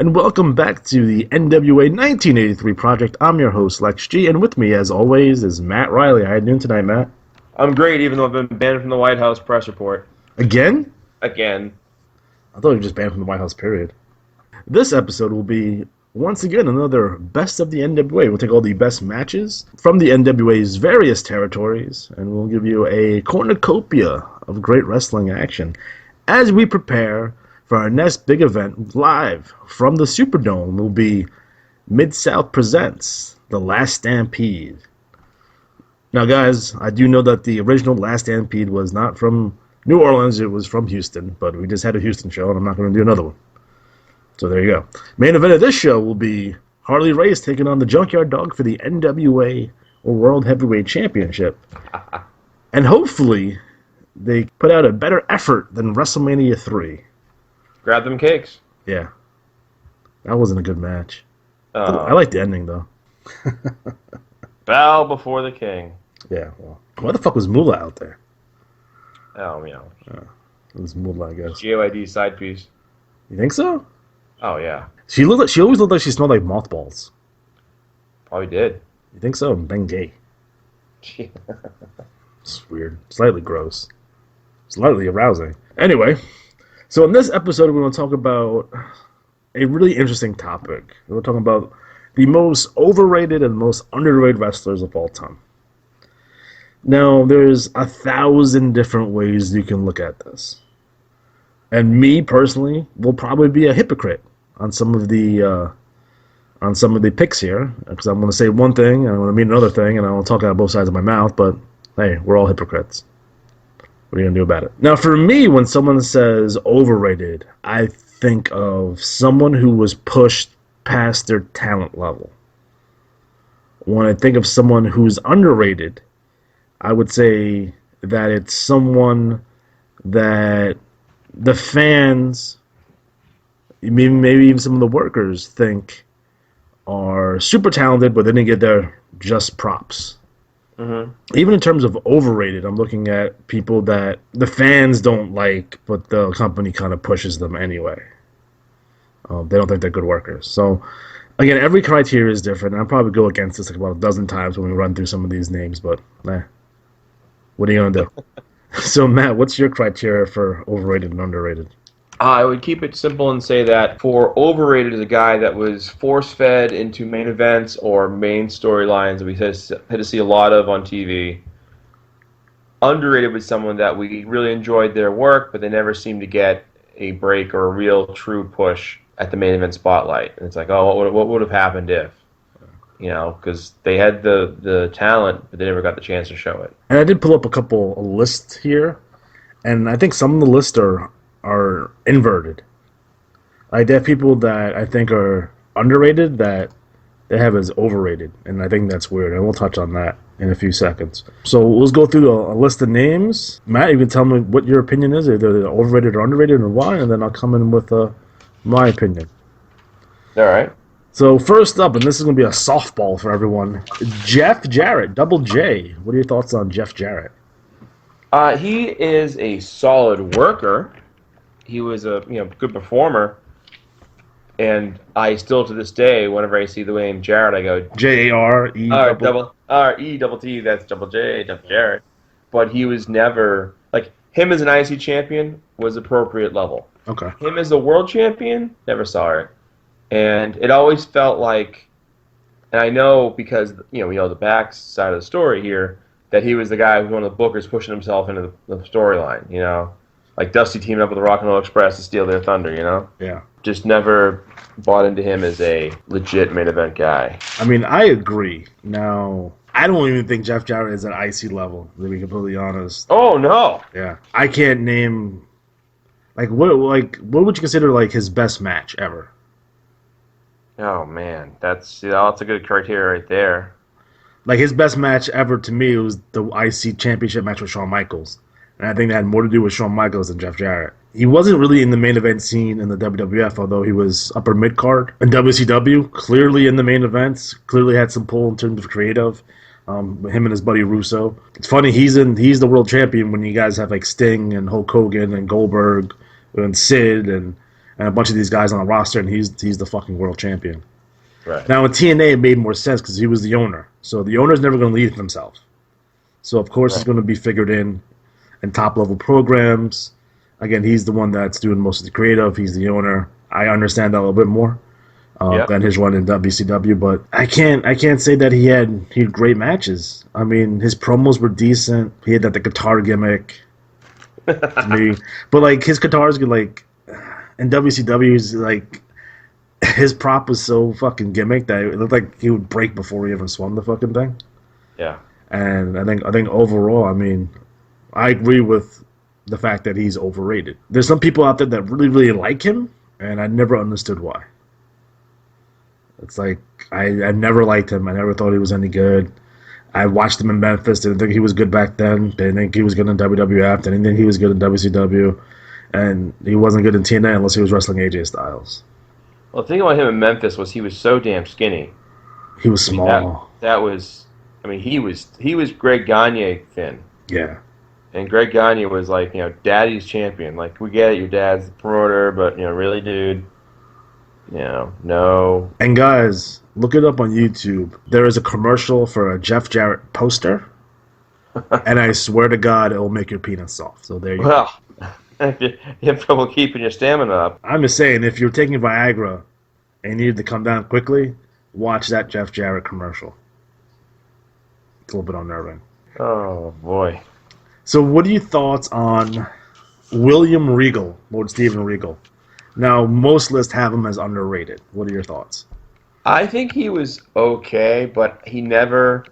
and welcome back to the NWA 1983 project. I'm your host, Lex G, and with me, as always, is Matt Riley. How you doing tonight, Matt? I'm great, even though I've been banned from the White House press report. Again? Again. I thought you were just banned from the White House, period. This episode will be, once again, another Best of the NWA. We'll take all the best matches from the NWA's various territories, and we'll give you a cornucopia of great wrestling action as we prepare for our next big event live from the Superdome. Will be Mid-South Presents The Last Stampede. Now, guys, I do know that the original Last Stampede was not from New Orleans, it was from Houston, but we just had a Houston show, and I'm not going to do another one. So there you go. Main event of this show will be Harley Race taking on the Junkyard Dog for the NWA or World Heavyweight Championship. And hopefully, they put out a better effort than WrestleMania 3. Grab them cakes. Yeah. That wasn't a good match. I like the ending, though. Bow before the king. Yeah, well. Why the fuck was Moolah out there? Oh, yeah. It was Moolah, I guess. GOID side piece. You think so? Oh, yeah. She always looked like she smelled like mothballs. Probably did. You think so? Ben gay. It's weird. Slightly gross. Slightly arousing. Anyway, so in this episode, we're going to talk about a really interesting topic. We're talking about the most overrated and most underrated wrestlers of all time. Now, there's 1,000 different ways you can look at this. And me, personally, will probably be a hypocrite on some of the picks here. Because I'm going to say one thing, and I'm going to mean another thing, and I want to talk out of both sides of my mouth, but hey, we're all hypocrites. What are you going to do about it? Now, for me, when someone says overrated, I think of someone who was pushed past their talent level. When I think of someone who's underrated, I would say that it's someone that the fans, maybe even some of the workers, think are super talented, but they didn't get their just props. Mm-hmm. Even in terms of overrated, I'm looking at people that the fans don't like, but the company kind of pushes them anyway. They don't think they're good workers. So, again, every criteria is different. I'll probably go against this like about a dozen times when we run through some of these names, but what are you going to do? So, Matt, what's your criteria for overrated and underrated? I would keep it simple and say that for overrated is a guy that was force-fed into main events or main storylines that we had to see a lot of on TV. Underrated was someone that we really enjoyed their work, but they never seemed to get a break or a real true push at the main event spotlight. And it's like, oh, what would have happened if? You know, because they had the talent, but they never got the chance to show it. And I did pull up a lists here, and I think some of the lists are inverted. Like, there are people that I think are underrated that they have as overrated, and I think that's weird, and we'll touch on that in a few seconds. So let's go through a list of names. Matt, you can tell me what your opinion is, either they're overrated or underrated, and why, and then I'll come in with my opinion. All right. So first up, and this is going to be a softball for everyone, Jeff Jarrett, Double J. What are your thoughts on Jeff Jarrett? He is a solid worker. He was a good performer, and I still to this day, whenever I see the name Jarrett, I go Jarre. R-E-T-T. That's Double J, Jeff Jarrett. But he was never like him as an IC champion was appropriate level. Okay. Him as a world champion, never saw it, and it always felt like, and I know because we know the back side of the story here that he was the guy who was one of the bookers pushing himself into the storyline. Like Dusty teaming up with the Rock and Roll Express to steal their thunder, Yeah. Just never bought into him as a legit main event guy. I mean, I agree. Now, I don't even think Jeff Jarrett is at IC level, to be completely honest. Oh, no. Yeah. I can't name, what would you consider, his best match ever? Oh, man. That's a good criteria right there. His best match ever to me was the IC championship match with Shawn Michaels. And I think that had more to do with Shawn Michaels than Jeff Jarrett. He wasn't really in the main event scene in the WWF, although he was upper mid-card. In WCW, clearly in the main events, clearly had some pull in terms of creative. Him and his buddy Russo. It's funny, he's the world champion when you guys have Sting and Hulk Hogan and Goldberg and Sid and and a bunch of these guys on the roster, and he's the fucking world champion. Right. Now in TNA, it made more sense because he was the owner. So the owner's never going to leave himself. So of course he's going to be figured in top level programs. Again, he's the one that's doing most of the creative. He's the owner. I understand that a little bit more than his run in WCW, but I can't say that he had great matches. I mean, his promos were decent. He had the guitar gimmick. To me, but like his guitars could like in WCW's like. His prop was so fucking gimmick that it looked like he would break before he even swung the fucking thing. Yeah. And I think overall, I mean, I agree with the fact that he's overrated. There's some people out there that really, really like him, and I never understood why. It's like, I never liked him. I never thought he was any good. I watched him in Memphis. Didn't think he was good back then. Didn't think he was good in WWF. Didn't think he was good in WCW. And he wasn't good in TNA unless he was wrestling AJ Styles. Well, the thing about him in Memphis was he was so damn skinny. He was small. That was, I mean, he was Greg Gagne thin. Yeah. And Greg Gagne was like, daddy's champion. Like, we get it, your dad's the promoter, but, really, dude, no. And guys, look it up on YouTube. There is a commercial for a Jeff Jarrett poster, and I swear to God, it will make your penis soft. So there you go. Well, you have trouble keeping your stamina up. I'm just saying, if you're taking Viagra and you need to come down quickly, watch that Jeff Jarrett commercial. It's a little bit unnerving. Oh, boy. So what are your thoughts on William Regal, Lord Steven Regal? Now, most lists have him as underrated. What are your thoughts? I think he was okay, but he never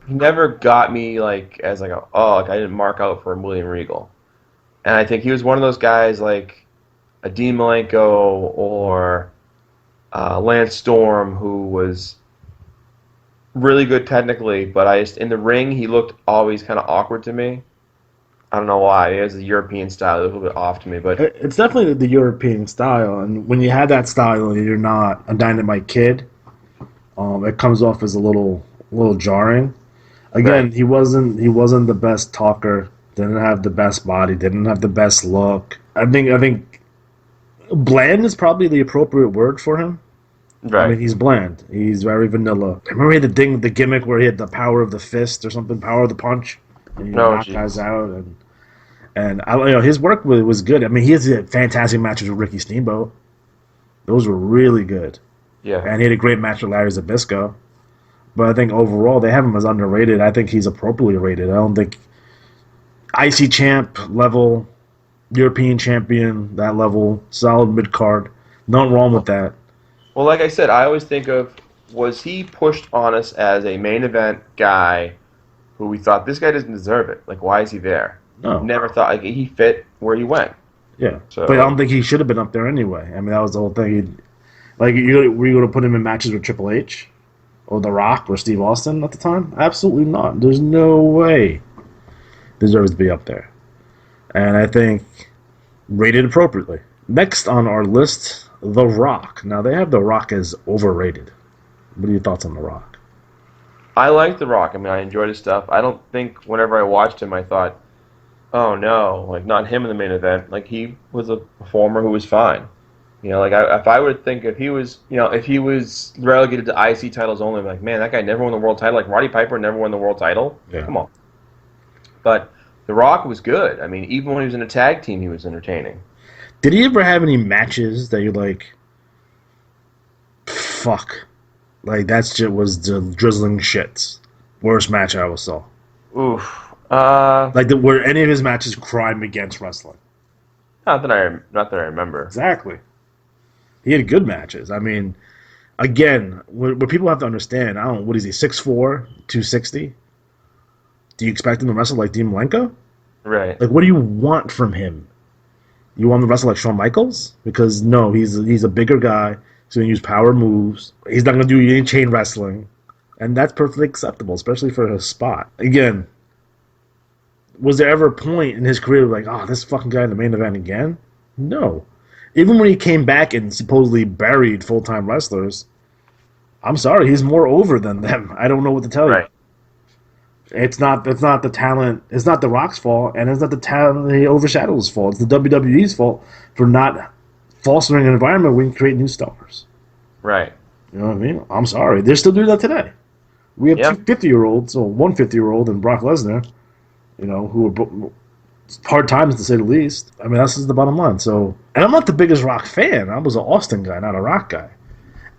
got me like I didn't mark out for William Regal. And I think he was one of those guys like a Dean Malenko or Lance Storm who was really good technically, but in the ring he looked always kind of awkward to me. I don't know why. It was the European style, a little bit off to me, but it's definitely the European style. And when you have that style and you're not a Dynamite Kid, it comes off as a little jarring. Again, right. He wasn't the best talker. Didn't have the best body. Didn't have the best look. I think bland is probably the appropriate word for him. Right. I mean, he's bland. He's very vanilla. I remember he had the gimmick where he had the power of the fist or something, power of the punch, and he knocked guys out. And his work was good. I mean, he has fantastic matches with Ricky Steamboat. Those were really good. Yeah. And he had a great match with Larry Zbyszko. But I think overall they have him as underrated. I think he's appropriately rated. I don't think IC champ level, European champion, that level, solid mid-card. Nothing wrong with that. Well, like I said, I always think of, was he pushed on us as a main event guy who we thought, this guy doesn't deserve it. Like, why is he there? No. Never thought, like, he fit where he went. Yeah. So, but I don't think he should have been up there anyway. I mean, that was the whole thing. Were you going to put him in matches with Triple H? Or The Rock or Steve Austin at the time? Absolutely not. There's no way deserves to be up there. And I think rated appropriately. Next on our list, The Rock. Now, they have The Rock as overrated. What are your thoughts on The Rock? I like The Rock. I mean, I enjoyed his stuff. I don't think whenever I watched him, I thought, oh, no, like, not him in the main event. Like, he was a performer who was fine. If I would think if he was relegated to IC titles only, I'm like, man, that guy never won the world title. Like, Roddy Piper never won the world title. Yeah. Come on. But The Rock was good. I mean, even when he was in a tag team, he was entertaining. Did he ever have any matches that you're like, fuck, like that shit was the drizzling shits? Worst match I ever saw. Oof. Were any of his matches crime against wrestling? Not that I remember. Exactly. He had good matches. I mean, again, what people have to understand, I don't know, what is he, 6'4", 260? Do you expect him to wrestle like Dean Malenko? Right. Like, what do you want from him? You want him to wrestle like Shawn Michaels? Because, no, he's a bigger guy. He's going to use power moves. He's not going to do any chain wrestling. And that's perfectly acceptable, especially for his spot. Again, was there ever a point in his career like, oh, this fucking guy in the main event again? No. Even when he came back and supposedly buried full-time wrestlers, I'm sorry, he's more over than them. I don't know what to tell you. It's not the talent. It's not The Rock's fault, and it's not the talent he overshadows fault. It's the WWE's fault for not fostering an environment where we can create new stars. Right. You know what I mean? I'm sorry. They still do that today. We have two 50-year-olds, or one 50-year-old and Brock Lesnar, who are hard times to say the least. I mean, that's just the bottom line. So, and I'm not the biggest Rock fan. I was an Austin guy, not a Rock guy.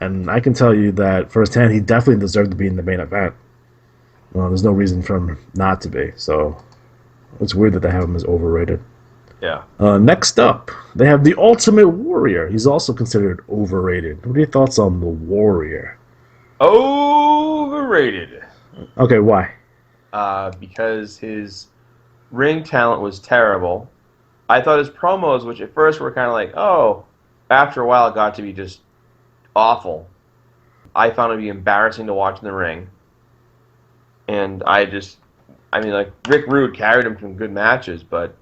And I can tell you that firsthand, he definitely deserved to be in the main event. Well, there's no reason for him not to be. So, it's weird that they have him as overrated. Yeah. Next up, they have the Ultimate Warrior. He's also considered overrated. What are your thoughts on the Warrior? Overrated. Okay, why? Because his ring talent was terrible. I thought his promos, which at first were kind of like, oh, after a while it got to be just awful. I found it to be embarrassing to watch in the ring. And Rick Rude carried him from good matches, but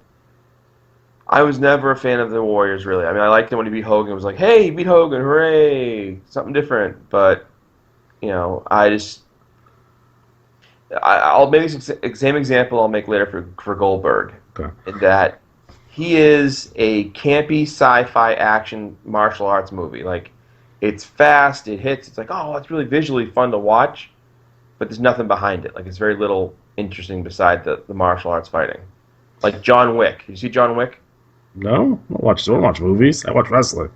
I was never a fan of the Warriors, really. I mean, I liked him when he beat Hogan. It was like, hey, he beat Hogan, hooray, something different. But, I'll maybe same example I'll make later for Goldberg. Okay. In that he is a campy sci-fi action martial arts movie. Like, it's fast, it hits, it's like, oh, it's really visually fun to watch, but there's nothing behind it. Like, it's very little interesting beside the martial arts fighting. Like John Wick. You see John Wick? No, I don't watch movies. I watch wrestling.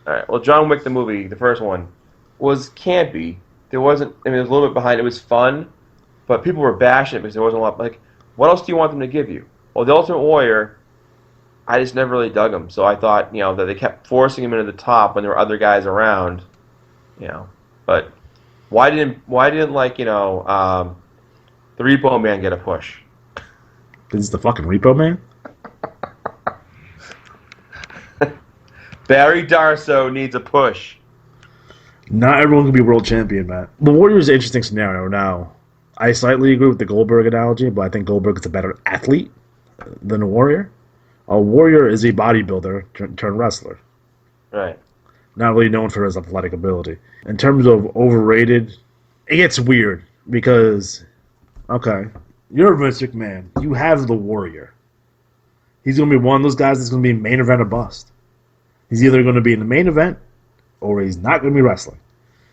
All right. Well, John Wick, the movie, the first one, was campy. There was a little bit behind it. It was fun, but people were bashing it because there wasn't a lot. Like, what else do you want them to give you? Well, the Ultimate Warrior, I just never really dug him. So I thought, that they kept forcing him into the top when there were other guys around, But why didn't the Repo Man get a push? Because he's the fucking Repo Man? Barry Darsow needs a push. Not everyone can be world champion, Matt. The Warrior's an interesting scenario. Now, I slightly agree with the Goldberg analogy, but I think Goldberg is a better athlete than a Warrior. A Warrior is a bodybuilder turned wrestler. Right. Not really known for his athletic ability. In terms of overrated, it gets weird because, okay, you're a Vince McMahon. You have the Warrior. He's going to be one of those guys that's going to be main event or bust. He's either going to be in the main event or he's not going to be wrestling.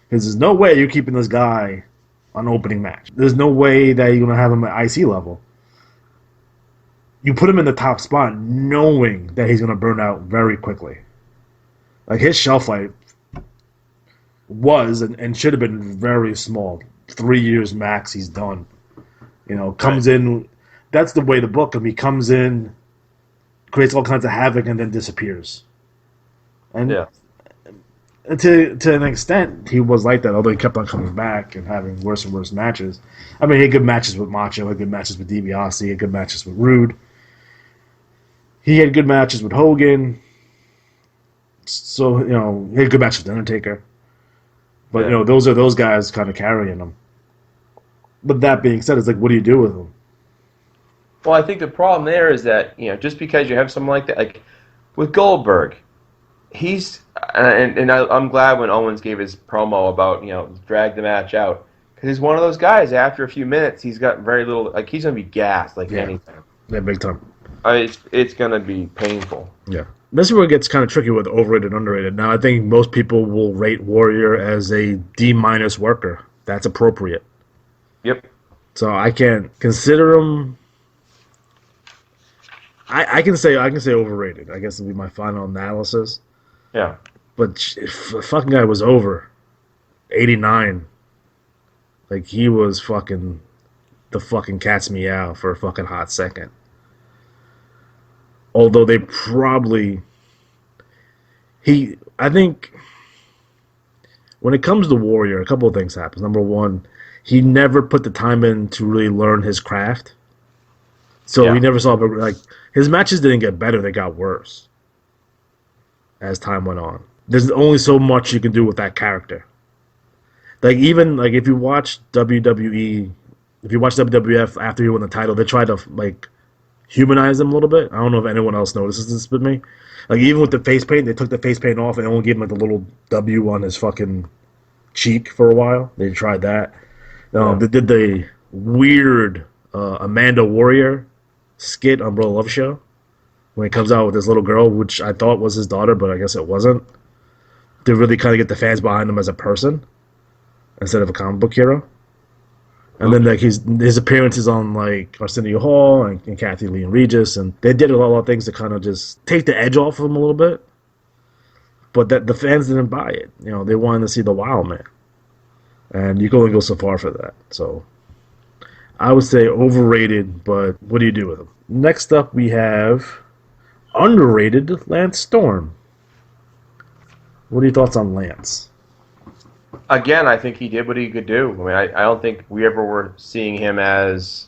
Because there's no way you're keeping this guy on opening match. There's no way that you're going to have him at IC level. You put him in the top spot knowing that he's going to burn out very quickly. Like, his shelf life was and should have been very small. 3 years max, he's done. Comes in. That's the way to book him. He comes in, creates all kinds of havoc, and then disappears. And to an extent, he was like that, although he kept on coming back and having worse and worse matches. I mean, he had good matches with Macho, he had good matches with DiBiase, he had good matches with Rude. He had good matches with Hogan. So, he had good matches with Undertaker. But, those are those guys kind of carrying him. But that being said, it's like, what do you do with him? Well, I think the problem there is that, just because you have someone like that, like with Goldberg, I'm glad when Owens gave his promo about, drag the match out. Because he's one of those guys, after a few minutes, he's got very little, like, he's going to be gassed, anything. Yeah, big time. It's going to be painful. Yeah. This is where it gets kind of tricky with overrated and underrated. Now, I think most people will rate Warrior as a D- worker. That's appropriate. Yep. So I can't consider him. I can say overrated. I guess would be my final analysis. Yeah. But the fucking guy was over. 89. Like, he was fucking the fucking cat's meow for a fucking hot second. Although they probably... I think when it comes to Warrior, a couple of things happen. Number one, he never put the time in to really learn his craft. So he never saw... Like, his matches didn't get better, they got worse as time went on. There's only so much you can do with that character. Like, even, like, if you watch WWE, if you watch WWF after he won the title, they try to, like, humanize him a little bit. I don't know if anyone else notices this but me. Like, even with the face paint, they took the face paint off and only gave him, like, the little W on his fucking cheek for a while. They tried that. They did the weird Amanda Warrior skit on Bro Love Show. when he comes out with this little girl, which I thought was his daughter, but I guess it wasn't. To really kind of get the fans behind him as a person instead of a comic book hero. And then like his appearances on like Arsenio Hall and Kathy Lee and Regis, and they did a lot of things to kind of just take the edge off of him a little bit. But that the fans didn't buy it. You know, they wanted to see the Wild Man, and you can only go so far for that. So I would say overrated, but what do you do with him? Next up, we have underrated Lance Storm. What are your thoughts on Lance? Again, I think he did what he could do. I mean, I don't think we ever were seeing him as...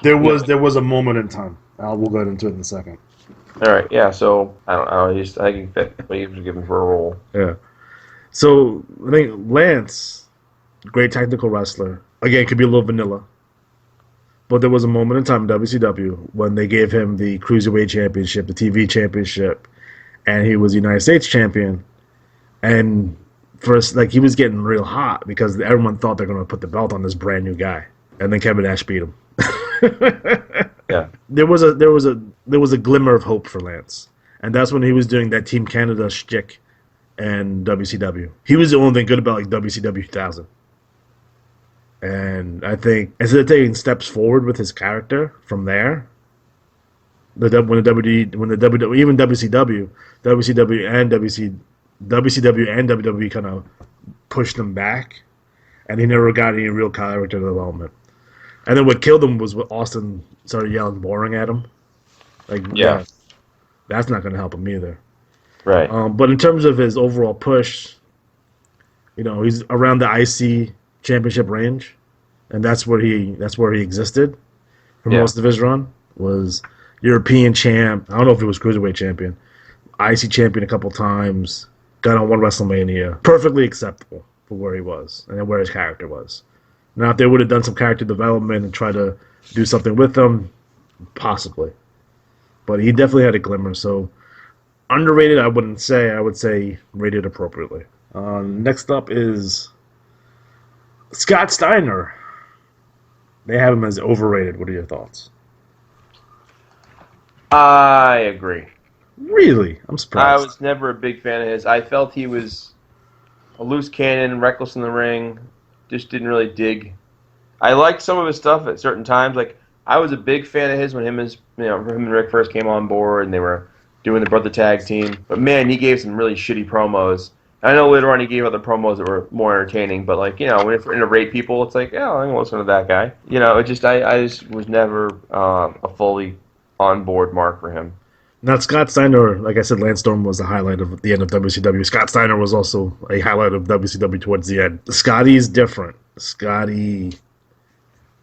There was a moment in time. We'll go into it in a second. All right, yeah, so I don't know. I think that he was given for a role. Yeah. So I think Lance, great technical wrestler. Again, could be a little vanilla. But there was a moment in time in WCW when they gave him the Cruiserweight Championship, the TV Championship, and he was United States Champion. And first, like, he was getting real hot because everyone thought they're going to put the belt on this brand new guy, and then Kevin Nash beat him. Yeah, there was a glimmer of hope for Lance, and that's when he was doing that Team Canada shtick and WCW. He was the only thing good about like WCW 2000. And I think instead of taking steps forward with his when the WWE, even WCW and WCW and WWE kind of pushed him back, and he never got any real character development. And then what killed him was when Austin started yelling boring at him. Like, yeah, that's not going to help him either. Right. But in terms of his overall push, you know, he's around the IC championship range, and that's where he existed for most of his run. Was European champ. I don't know if he was Cruiserweight champion, IC champion a couple times. Got on one WrestleMania. Perfectly acceptable for where he was and where his character was. Now, if they would have done some character development and tried to do something with him, possibly. But he definitely had a glimmer. So underrated, I wouldn't say. I would say rated appropriately. Next up is Scott Steiner. They have him as overrated. What are your thoughts? I agree. Really? I'm surprised. I was never a big fan of his. I felt he was a loose cannon, reckless in the ring. Just didn't really dig. I liked some of his stuff at certain times. Like, I was a big fan of his when him and Rick first came on board and they were doing the brother tag team. But man, he gave some really shitty promos. I know later on he gave other promos that were more entertaining, but like, you know, when it's to rate people, it's like, yeah, I'm gonna listen to that guy. You know, I just was never a fully on board mark for him. Now, Scott Steiner, like I said, Lance Storm was the highlight of the end of WCW. Scott Steiner was also a highlight of WCW towards the end. Scotty's different. Scotty,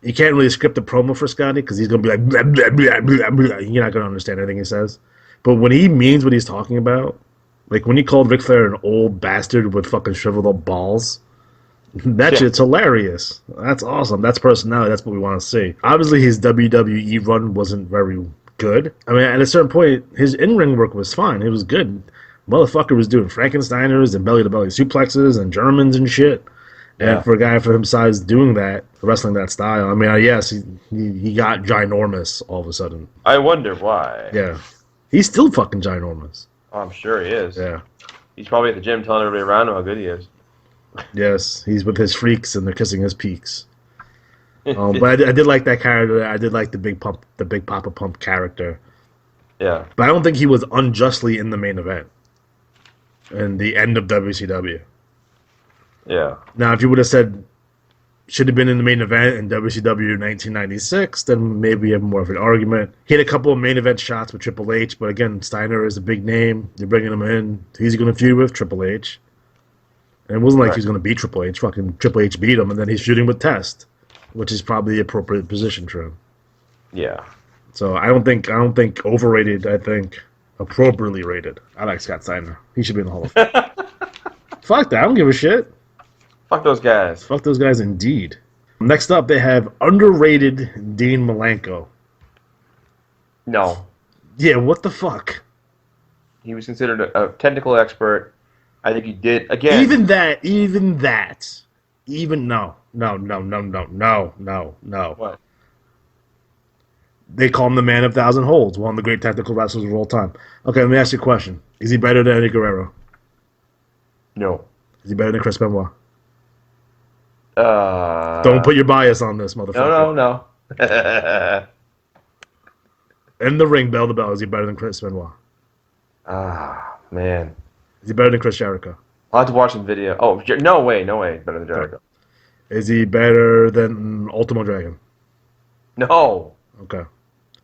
you can't really script a promo for Scotty because he's going to be like, blah, blah, blah, blah, blah. You're not going to understand anything he says. But when he means what he's talking about, like when he called Ric Flair an old bastard with fucking shriveled up balls, that shit's hilarious. That's awesome. That's personality. That's what we want to see. Obviously, his WWE run wasn't very good. I mean, at a certain point, his in-ring work was fine. It was good. Motherfucker was doing Frankensteiners and belly-to-belly suplexes and Germans and shit. Yeah. And for a guy for him size doing that, wrestling that style, I mean, yes, he got ginormous all of a sudden. I wonder why. Yeah. He's still fucking ginormous. Oh, I'm sure he is. Yeah. He's probably at the gym telling everybody around him how good he is. Yes, he's with his freaks and they're kissing his peaks. But I did like that character. I did like the Big Papa Pump character. Yeah. But I don't think he was unjustly in the main event. In the end of WCW. Yeah. Now, if you would have said should have been in the main event in WCW 1996, then maybe you have more of an argument. He had a couple of main event shots with Triple H, but again, Steiner is a big name. You're bringing him in. He's going to feud with Triple H. And it wasn't like he's going to beat Triple H. Fucking Triple H beat him, and then he's shooting with Test, which is probably the appropriate position for him. Yeah. So I don't think overrated. I think appropriately rated. I like Scott Steiner. He should be in the Hall of Fame. Fuck that. I don't give a shit. Fuck those guys. Fuck those guys indeed. Next up, they have underrated Dean Malenko. No. Yeah, what the fuck? He was considered a technical expert. I think he did, again. Even no. What? They call him the man of thousand holds, one of the great technical wrestlers of all time. Okay, let me ask you a question. Is he better than Eddie Guerrero? No. Is he better than Chris Benoit? Uh, Don't put your bias on this, motherfucker. No. In the ring, bell to bell, is he better than Chris Benoit? Man. Is he better than Chris Jericho? I'll have to watch some video. Oh, no way. Better than Jericho. Is he better than Ultimo Dragon? No. Okay.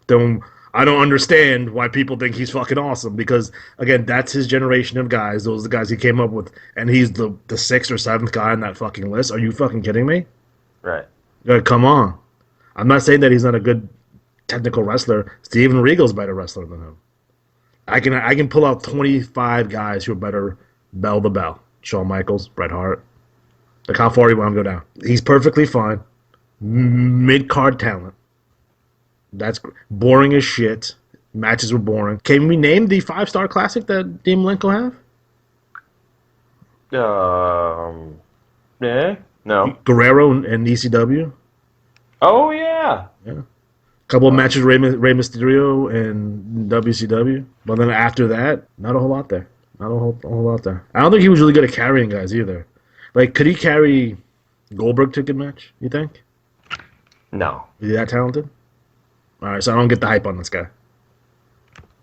Then I don't understand why people think he's fucking awesome because, again, that's his generation of guys. Those are the guys he came up with, and he's the sixth or seventh guy on that fucking list. Are you fucking kidding me? Right. Come on. I'm not saying that he's not a good technical wrestler. Steven Regal's a better wrestler than him. I can pull out 25 guys who are better bell to bell. Shawn Michaels, Bret Hart. Like, how far do you want him to go down? He's perfectly fine. Mid-card talent. That's boring as shit. Matches were boring. Can we name the 5-star classic that Dean Malenko have? Yeah. No. Guerrero and ECW. Oh, yeah. Yeah. Couple of matches, Rey Mysterio and WCW. But then after that, not a whole lot there. Not a whole lot there. I don't think he was really good at carrying guys either. Like, could he carry Goldberg to a good match, you think? No. Is he that talented? All right, so I don't get the hype on this guy.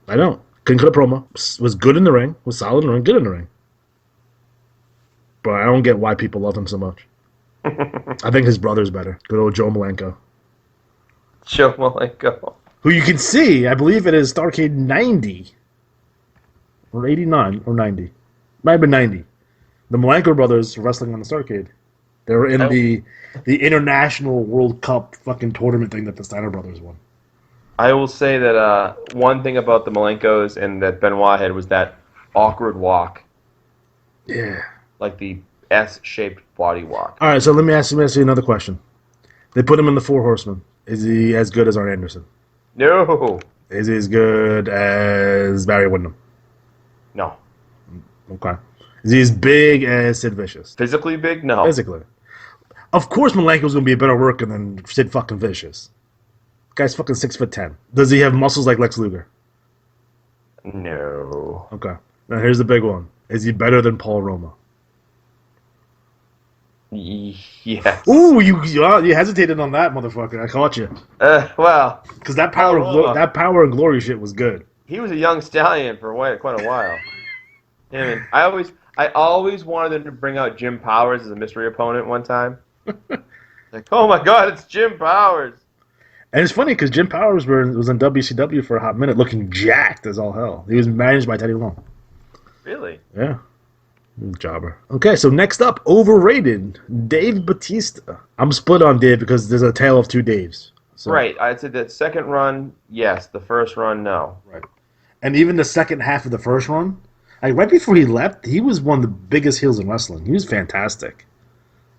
I don't. Couldn't cut a promo. Was good in the ring. Was solid in the ring. Good in the ring. But I don't get why people love him so much. I think his brother's better. Good old Joe Malenko. Joe Malenko. Who you can see, I believe it is Starrcade 90. Or 89 or 90. Might have been 90. The Malenko brothers wrestling on the Starrcade. They were in the International World Cup fucking tournament thing that the Steiner brothers won. I will say that one thing about the Malenkos and that Benoit had was that awkward walk. Yeah. Like the S-shaped body walk. All right, so let me ask you another question. They put him in the Four Horsemen. Is he as good as Arn Anderson? No. Is he as good as Barry Windham? No. Okay. Is he as big as Sid Vicious? Physically big? No. Physically. Of course Malenko's going to be a better worker than Sid fucking Vicious. Guy's fucking 6'10". Does he have muscles like Lex Luger? No. Okay. Now here's the big one. Is he better than Paul Roma? Yes. Ooh, you hesitated on that, motherfucker. I caught you. Well. Because that power and glory shit was good. He was a young stallion for quite a while. I always wanted them to bring out Jim Powers as a mystery opponent one time. Like, oh my God, it's Jim Powers. And it's funny because Jim Powers was in WCW for a hot minute, looking jacked as all hell. He was managed by Teddy Long. Really? Yeah. Jobber. Okay, so next up, overrated, Dave Bautista. I'm split on Dave because there's a tale of two Daves. So. Right. I'd say the second run, yes. The first run, no. Right. And even the second half of the first run, like right before he left, he was one of the biggest heels in wrestling. He was fantastic.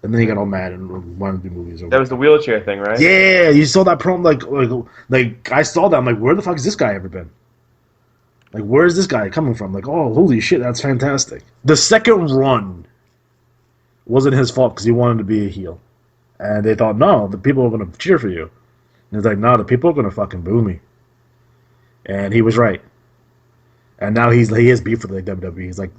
And then he got all mad and wanted to do movies. That was the wheelchair thing, right? Yeah, you saw that promo. Like I saw that. I'm like, where the fuck has this guy ever been? Like, where is this guy coming from? Like, oh, holy shit, that's fantastic. The second run wasn't his fault because he wanted to be a heel. And they thought, no, the people are going to cheer for you. And he's like, no, the people are going to fucking boo me. And he was right. And now he has beef with the WWE. He's like,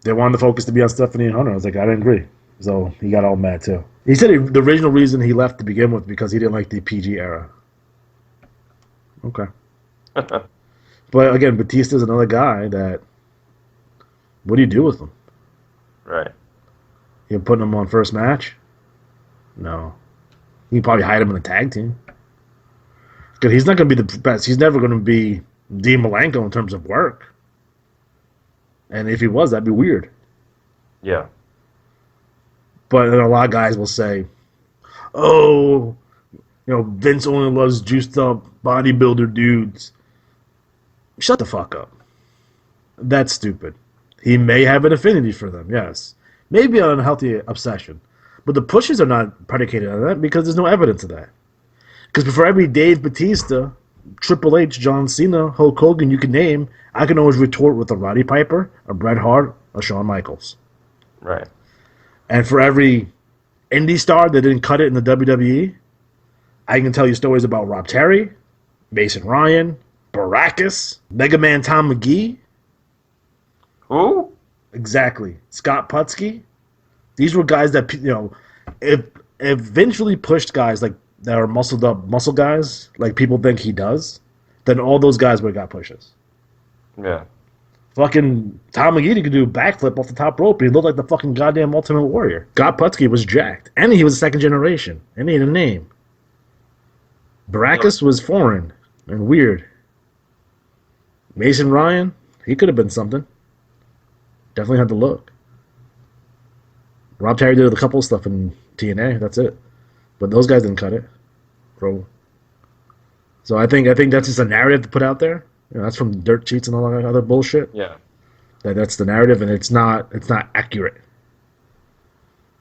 they wanted the focus to be on Stephanie and Hunter. I was like, I didn't agree. So he got all mad too. He said the original reason he left to begin with because he didn't like the PG era. Okay. But again, Batista's another guy that. What do you do with him? Right. You putting him on first match? No. You can probably hide him in a tag team. Because he's not going to be the best. He's never going to be Dean Malenko in terms of work. And if he was, that'd be weird. Yeah. But a lot of guys will say, oh, Vince only loves juiced up bodybuilder dudes. Shut the fuck up. That's stupid. He may have an affinity for them, yes. Maybe an unhealthy obsession. But the pushes are not predicated on that because there's no evidence of that. Because for every Dave Bautista, Triple H, John Cena, Hulk Hogan you can name, I can always retort with a Roddy Piper, a Bret Hart, a Shawn Michaels. Right. And for every indie star that didn't cut it in the WWE, I can tell you stories about Rob Terry, Mason Ryan, Baracus, Mega Man Tom McGee. Who? Exactly. Scott Putski. These were guys that, if eventually pushed guys like that are muscled up muscle guys, like people think he does, then all those guys would have got pushes. Yeah. Fucking Tom McGee could do a backflip off the top rope. He looked like the fucking goddamn Ultimate Warrior. Scott Putski was jacked. And he was a second generation. And he had a name. Baracus was foreign and weird. Mason Ryan, he could have been something. Definitely had the look. Rob Terry did a couple of stuff in TNA. That's it. But those guys didn't cut it. Bro. So I think that's just a narrative to put out there. That's from dirt sheets and all that other bullshit. Yeah. That's the narrative, and it's not accurate.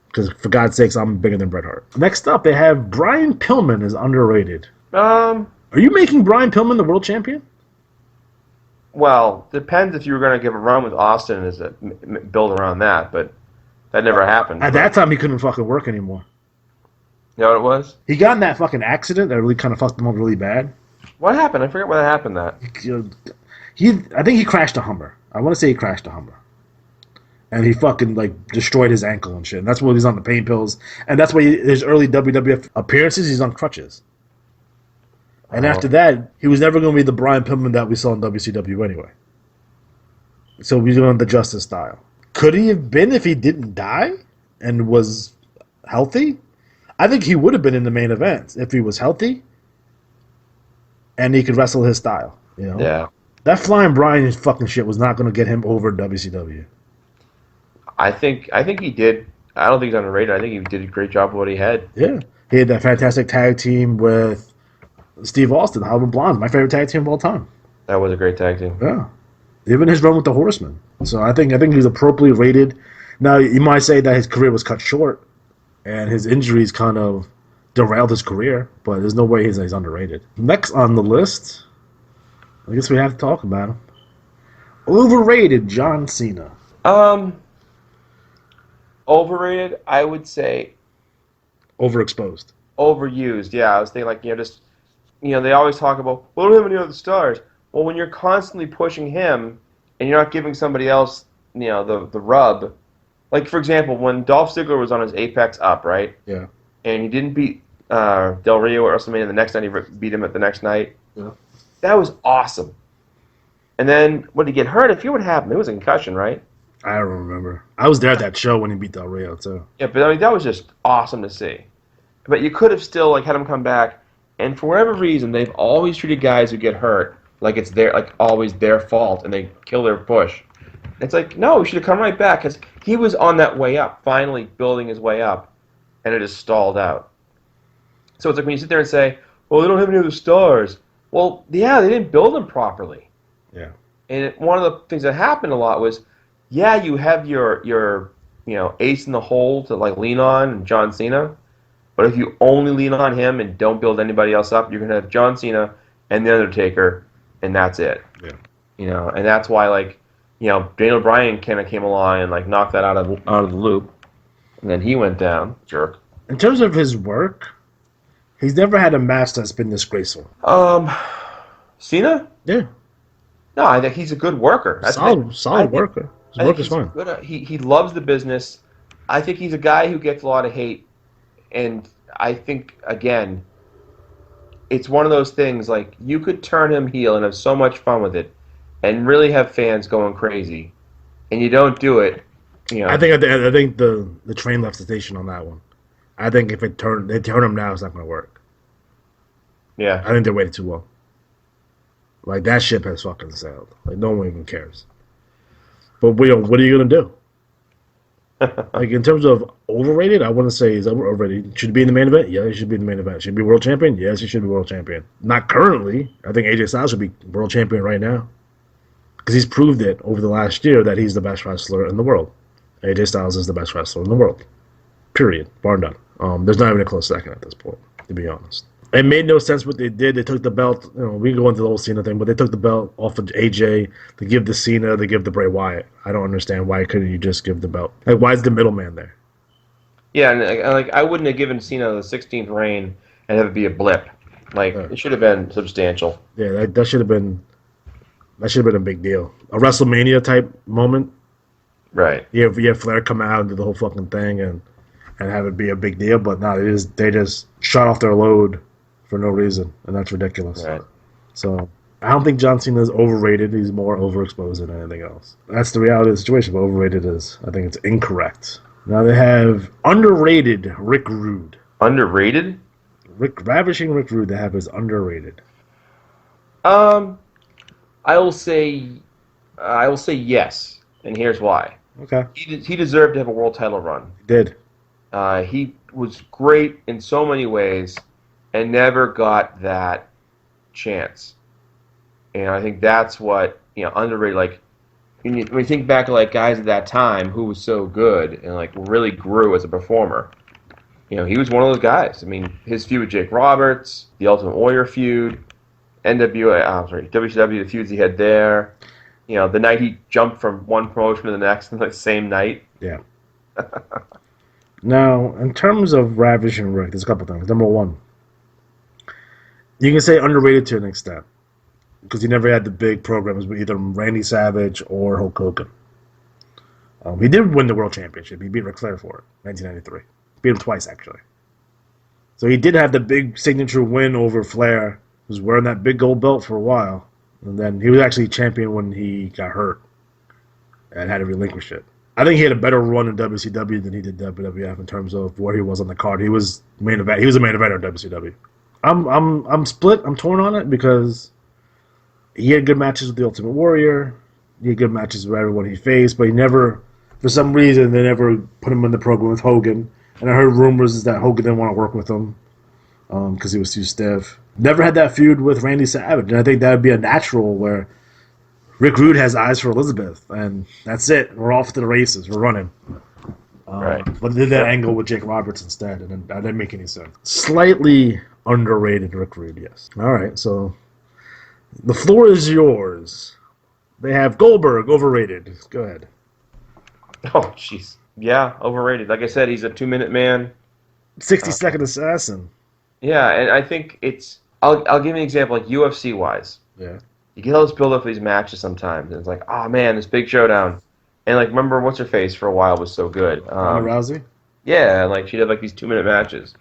Because for God's sakes, I'm bigger than Bret Hart. Next up, they have Brian Pillman is underrated. Are you making Brian Pillman the world champion? Well, depends if you were going to give a run with Austin as a build around that, but that never happened. At that time, he couldn't fucking work anymore. You know what it was? He got in that fucking accident that really kind of fucked him up really bad. What happened? I forget what happened. That I think he crashed a Hummer. I want to say he crashed a Hummer. And he fucking, destroyed his ankle and shit. And that's why he's on the pain pills. And that's why his early WWF appearances, he's on crutches. And after that, he was never going to be the Brian Pillman that we saw in WCW anyway. So he's going the Justice style. Could he have been if he didn't die and was healthy? I think he would have been in the main event if he was healthy and he could wrestle his style. Yeah. That Flying Brian fucking shit was not going to get him over WCW. I think he did. I don't think he's underrated. I think he did a great job with what he had. Yeah. He had that fantastic tag team with Steve Austin, Howard Blonde, my favorite tag team of all time. That was a great tag team. Yeah. Even his run with the Horsemen. So I think he's appropriately rated. Now, you might say that his career was cut short and his injuries kind of derailed his career, but there's no way he's underrated. Next on the list, I guess we have to talk about him. Overrated John Cena. Overrated, I would say. Overexposed. Overused, yeah. I was thinking, they always talk about, well, we don't have any other stars. Well, when you're constantly pushing him and you're not giving somebody else, the rub. Like, for example, when Dolph Ziggler was on his Apex up, right? Yeah. And he didn't beat Del Rio at WrestleMania the next night, he beat him at the next night. Yeah. That was awesome. And then, when he get hurt, I forget what happened. It was a concussion, right? I don't remember. I was there at that show when he beat Del Rio, too. Yeah, but that was just awesome to see. But you could have still had him come back, and for whatever reason, they've always treated guys who get hurt like it's always their fault, and they kill their push. It's no, he should have come right back, because he was on that way up, finally building his way up, and it just stalled out. So it's when you sit there and say, well, they don't have any other stars. Well, yeah, they didn't build them properly. Yeah. And one of the things that happened a lot was, yeah, you have your ace in the hole to lean on, and John Cena. But if you only lean on him and don't build anybody else up, you're gonna have John Cena and The Undertaker, and that's it. Yeah. And that's why Daniel Bryan kind of came along and knocked that out of the loop, and then he went down, jerk. In terms of his work, he's never had a match that's been disgraceful. Cena? Yeah. No, I think he's a good worker. Solid worker. His work is fine. Good. He loves the business. I think he's a guy who gets a lot of hate, and I think, again, it's one of those things, you could turn him heel and have so much fun with it and really have fans going crazy, and you don't do it, I think the train left the station on that one. I think if they turn him now, it's not going to work. Yeah. I think they waited too long. That ship has fucking sailed. No one even cares. But what are you going to do? In terms of overrated, I wouldn't say he's overrated. Should he be in the main event? Yeah, he should be in the main event. Should he be world champion? Yes, he should be world champion. Not currently. I think AJ Styles should be world champion right now. Because he's proved it over the last year that he's the best wrestler in the world. AJ Styles is the best wrestler in the world. Period. Bar none. There's not even a close second at this point, to be honest. It made no sense what they did. They took the belt. We can go into the whole Cena thing, but they took the belt off of AJ to give the Cena, to give the Bray Wyatt. I don't understand why couldn't you just give the belt? Why is the middleman there? Yeah, and I wouldn't have given Cena the 16th reign and have it be a blip. Like, it should have been substantial. Yeah, that should have been a big deal. A WrestleMania type moment. Right. You have Flair come out and do the whole fucking thing and have it be a big deal, but no, they just shut off their load for no reason, and that's ridiculous. Right. So I don't think John Cena is overrated. He's more overexposed than anything else. That's the reality of the situation. But overrated is, I think it's incorrect. Now they have underrated Rick Rude. Underrated? Ravishing Rick Rude. They have as underrated. I will say yes, and here's why. Okay. He deserved to have a world title run. He did. He was great in so many ways, and never got that chance. And I think that's what, underrated. Like, when you think back to like guys at that time who was so good and like really grew as a performer, he was one of those guys. I mean, his feud with Jake Roberts, the Ultimate Warrior feud, WCW, the feuds he had there. The night he jumped from one promotion to the next in the same night. Yeah. Now, in terms of Ravishing Rick, there's a couple things. Number one, you can say underrated to an extent because he never had the big programs with either Randy Savage or Hulk Hogan. He did win the World Championship. He beat Ric Flair for it, 1993. Beat him twice, actually. So he did have the big signature win over Flair. He was wearing that big gold belt for a while. And then he was actually champion when he got hurt and had to relinquish it. I think he had a better run in WCW than he did WWF in terms of where he was on the card. He was main event. He was a main eventer in WCW. I'm split. I'm torn on it because he had good matches with the Ultimate Warrior. He had good matches with everyone he faced, but he never, for some reason, they never put him in the program with Hogan. And I heard rumors that Hogan didn't want to work with him because he was too stiff. Never had that feud with Randy Savage, and I think that would be a natural where Rick Rude has eyes for Elizabeth, and that's it. We're off to the races. We're running. Right. But they did that angle with Jake Roberts instead, and that didn't make any sense. Slightly underrated Rick Rude, yes. All right, so the floor is yours. They have Goldberg, overrated. Go ahead. Oh, jeez. Yeah, overrated. Like I said, he's a 2-minute man. 60-second assassin. Yeah, and I think it's... I'll give you an example, like UFC-wise. Yeah. You get all this build-up for these matches sometimes, and it's like, oh, man, this big showdown. And, like, remember What's-Her-Face for a while was so good. Ronda Rousey? Yeah, and, like, she'd have, like, these 2-minute matches.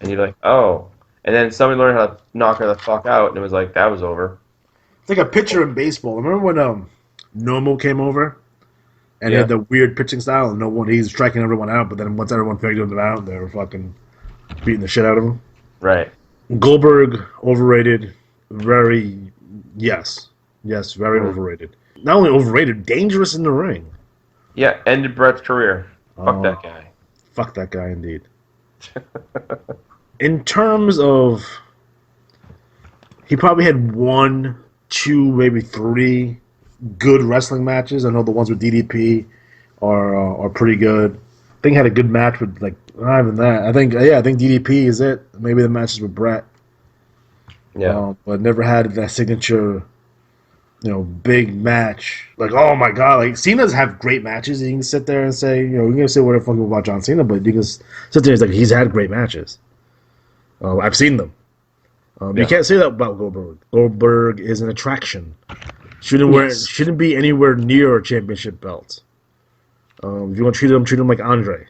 And you're like, oh. And then somebody learned how to knock her the fuck out, and it was like, that was over. It's like a pitcher in baseball. Remember when Nomo came over? And he had the weird pitching style, and he's striking everyone out, but then once everyone figured him out, they were fucking beating the shit out of him. Right. Goldberg, overrated. Very, yes, very overrated. Not only overrated, dangerous in the ring. Yeah, ended Brett's career. Fuck that guy. Fuck that guy, indeed. In terms of, he probably had 1, 2, maybe 3 good wrestling matches. I know the ones with DDP are pretty good. I think he had a good match with, like, not even that. I think DDP is it. Maybe the matches with Brett. Yeah. But never had that signature, big match. Like, oh my God, like Cena's have great matches. You can sit there and say, you can say whatever fucking about John Cena, but you can sit there and say he's had great matches. I've seen them. You can't say that about Goldberg. Goldberg is an attraction. Shouldn't be anywhere near a championship belt. If you want to treat him like Andre.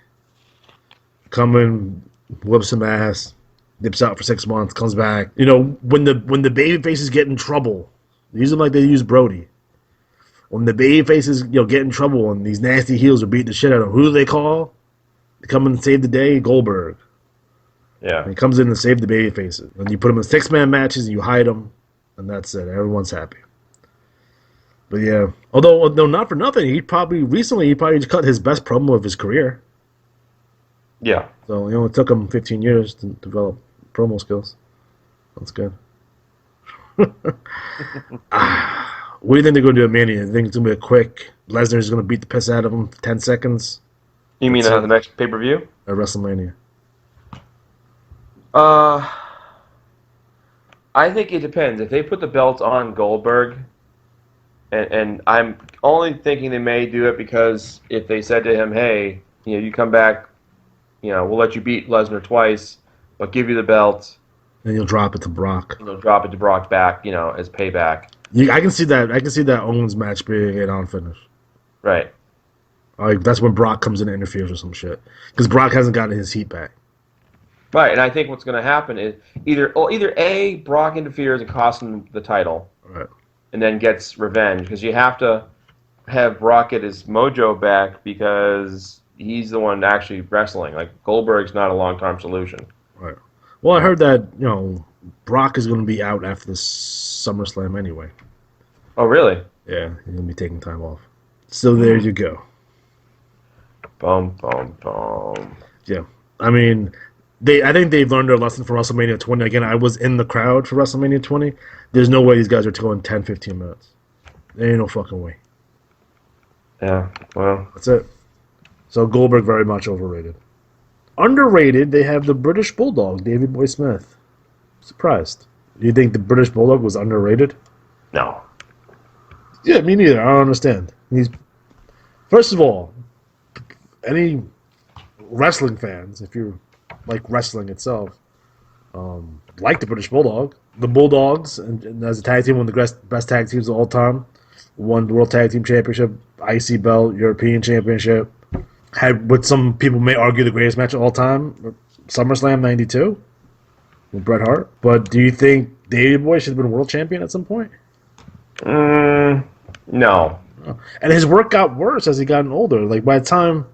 Come in, whoops some ass, dips out for 6 months, comes back. When the babyfaces get in trouble, use them like they use Brody. When the babyfaces get in trouble and these nasty heels are beating the shit out of them, who do they call? They come in and save the day? Goldberg. Yeah. And he comes in and save the babyfaces. And you put them in 6-man matches and you hide them, and that's it. Everyone's happy. But yeah, although not for nothing, he probably just cut his best promo of his career. Yeah. So it took him 15 years to develop promo skills. That's good. What do you think they're going to do at Mania? You think it's going to be a quick? Lesnar's going to beat the piss out of him for 10 seconds? You mean the next pay-per-view? At WrestleMania. I think it depends. If they put the belt on Goldberg, and I'm only thinking they may do it because if they said to him, hey, you come back, we'll let you beat Lesnar twice, but give you the belt, And you'll drop it to Brock. And he'll drop it to Brock back, as payback. I can see that. I can see that Owens match being an on finish. Right. Like that's when Brock comes in and interferes or some shit. Because Brock hasn't gotten his heat back. Right, and I think what's going to happen is either A, Brock interferes and costs him the title, Right. and then gets revenge, because you have to have Brock get his mojo back because he's the one actually wrestling. Like, Goldberg's not a long-term solution. Right. Well, I heard that, Brock is going to be out after the SummerSlam anyway. Oh, really? Yeah, he's going to be taking time off. So there you go. Boom, boom, boom. Yeah. I mean, I think they've learned their lesson from WrestleMania 20. Again, I was in the crowd for WrestleMania 20. There's no way these guys are going 10, 15 minutes. There ain't no fucking way. Yeah, well. That's it. So Goldberg very much overrated. Underrated, they have the British Bulldog, Davey Boy Smith. Surprised. Do you think the British Bulldog was underrated? No. Yeah, me neither. I don't understand. First of all, any wrestling fans, if you like wrestling itself, like the British Bulldog. The Bulldogs, and as a tag team, one of the best tag teams of all time, won the World Tag Team Championship, IC belt, European Championship. Had what some people may argue the greatest match of all time, SummerSlam '92 with Bret Hart. But do you think Davey Boy should have been world champion at some point? No. And his work got worse as he got older. Like by the time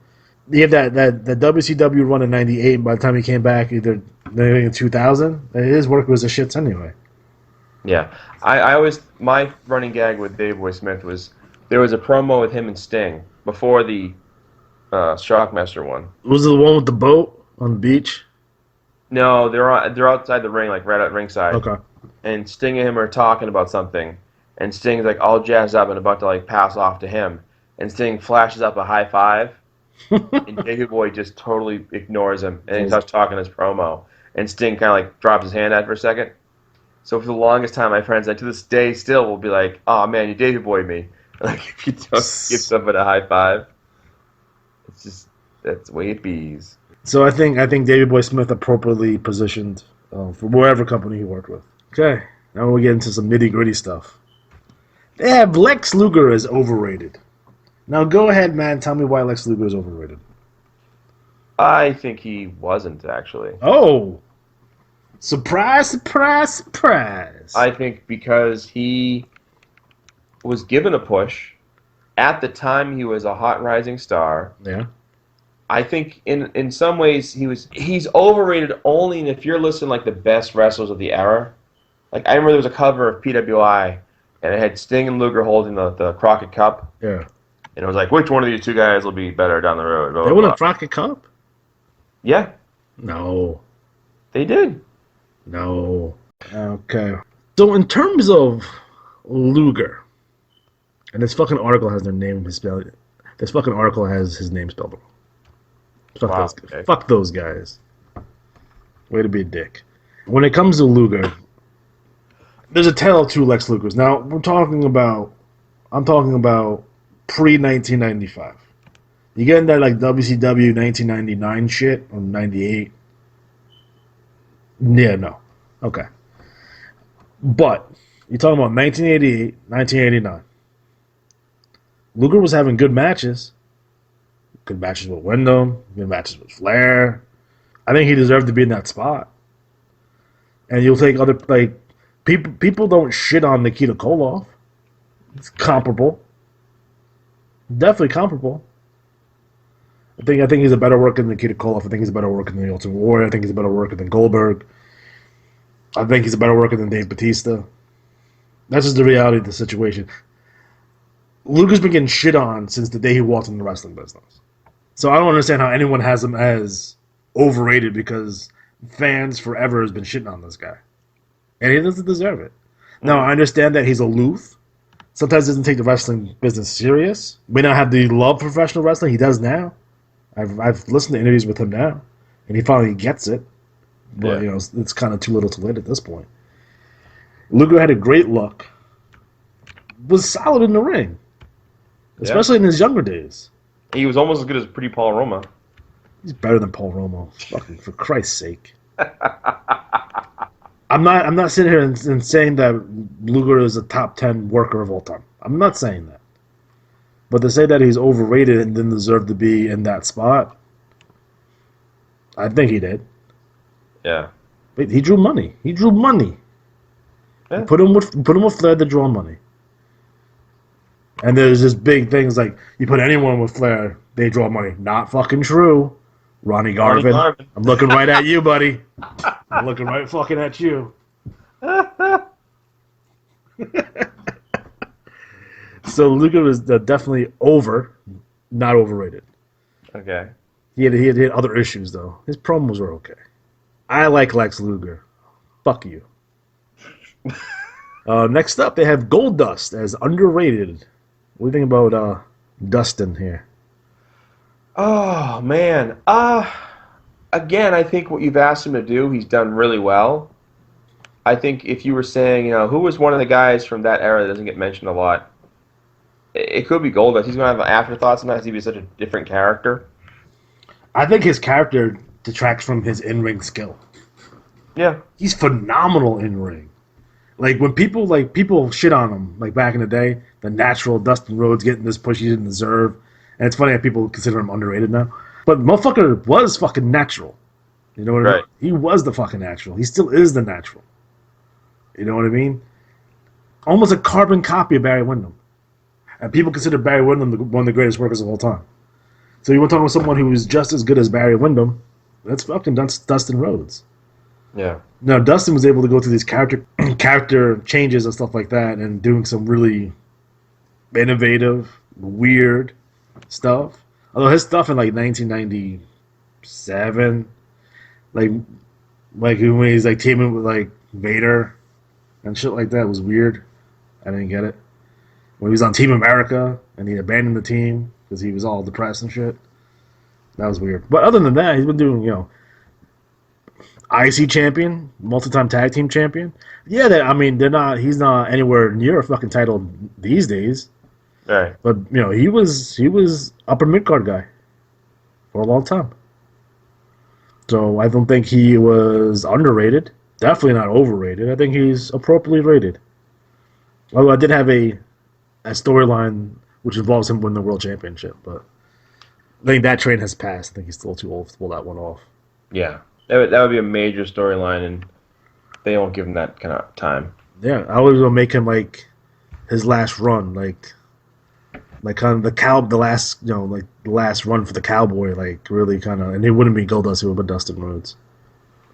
he had that WCW run in '98, and by the time he came back, either maybe in 2000, his work was a shits anyway. Yeah. I always, my running gag with Davey Boy Smith was there was a promo with him and Sting before the Shockmaster one. Was it the one with the boat on the beach? No, they're outside the ring, like right at ringside. Okay. And Sting and him are talking about something, and Sting's like all jazzed up and about to like pass off to him, and Sting flashes up a high five, and Davey Boy just totally ignores him, and he starts talking his promo, and Sting kind of like drops his hand out for a second. So for the longest time, my friends, and to this day still, will be like, "Oh man, you Davey Boy me." Like if you don't give somebody a high five, it's just that's the way it bees. So I think Davey Boy Smith appropriately positioned for whatever company he worked with. Okay, now we get into some nitty gritty stuff. They have Lex Luger as overrated. Now go ahead, man. Tell me why Lex Luger is overrated. I think he wasn't actually. Oh, surprise, surprise, surprise! I think because he was given a push. At the time, he was a hot rising star. Yeah. I think in some ways he's overrated only if you're listing like the best wrestlers of the era. Like I remember there was a cover of PWI and it had Sting and Luger holding the Crockett Cup. Yeah. And it was like, which one of these two guys will be better down the road? Blah, They blah, won blah. a Crockett Cup? Yeah. No. They did. No. Okay. So in terms of Luger, and this fucking article has their name spelled. This fucking article has his name spelled wrong. Fuck those guys. Way to be a dick. When it comes to Luger, there's a tale of two Lex Lugers. Now I'm talking about pre-1995. You getting that like WCW 1999 shit or 98? Yeah, no. Okay. But you're talking about 1988, 1989. Luger was having good matches. Good matches with Windham. Good matches with Flair. I think he deserved to be in that spot. And you'll take other like people don't shit on Nikita Koloff. It's comparable. Definitely comparable. I think he's a better worker than Nikita Koloff. I think he's a better worker than the Ultimate Warrior. I think he's a better worker than Goldberg. I think he's a better worker than Dave Bautista. That's just the reality of the situation. Luger's been getting shit on since the day he walked in the wrestling business. So I don't understand how anyone has him as overrated because fans forever has been shitting on this guy. And he doesn't deserve it. Now, I understand that he's aloof. Sometimes doesn't take the wrestling business serious. May not have the love for professional wrestling. He does now. I've listened to interviews with him now. And he finally gets it. But, it's kind of too little too late at this point. Luger had a great look. Was solid in the ring. Especially in his younger days. He was almost as good as Pretty Paul Roma. He's better than Paul Romo. Fucking for Christ's sake. I I'm not sitting here and saying that Luger is a top 10 worker of all time. I'm not saying that. But to say that he's overrated and didn't deserve to be in that spot, I think he did. Yeah. But he drew money. He drew money. Yeah. Put him with Flair to draw money. And there's this big things like you put anyone with Flair, they draw money. Not fucking true. Ronnie Garvin. I'm looking right at you, buddy. I'm looking right fucking at you. So Luger was definitely not overrated. Okay. He had other issues though. His promos were okay. I like Lex Luger. Fuck you. Next up, they have Goldust as underrated. What do you think about Dustin here? Oh man. Again, I think what you've asked him to do, he's done really well. I think if you were saying, who was one of the guys from that era that doesn't get mentioned a lot, it could be Goldust. He's going to have afterthoughts sometimes. He'd be such a different character. I think his character detracts from his in-ring skill. Yeah. He's phenomenal in-ring. Like, when people shit on him, like back in the day, the natural Dustin Rhodes getting this push he didn't deserve. And it's funny that people consider him underrated now. But motherfucker was fucking natural. You know what I mean? He was the fucking natural. He still is the natural. You know what I mean? Almost a carbon copy of Barry Windham. And people consider Barry Windham one of the greatest workers of all time. So you want to talk about someone who is just as good as Barry Windham, that's fucking Dustin Rhodes. Yeah. Now, Dustin was able to go through these character changes and stuff like that and doing some really innovative, weird stuff. Although his stuff in like 1997, like when he's like teaming with like Vader and shit like that was weird. I didn't get it. When he was on Team America and he abandoned the team because he was all depressed and shit, that was weird. But other than that, he's been doing, IC champion, multi-time tag team champion. Yeah, he's not anywhere near a fucking title these days. Right. But he was upper mid card guy for a long time. So I don't think he was underrated. Definitely not overrated. I think he's appropriately rated. Although I did have a storyline which involves him winning the world championship, but I think that train has passed. I think he's still too old to pull that one off. Yeah. That would be a major storyline, and they won't give him that kind of time. Yeah, I was gonna make him like his last run, like kind of the last run for the Cowboy, like really kind of, and it wouldn't be Goldust, it would be Dustin Rhodes.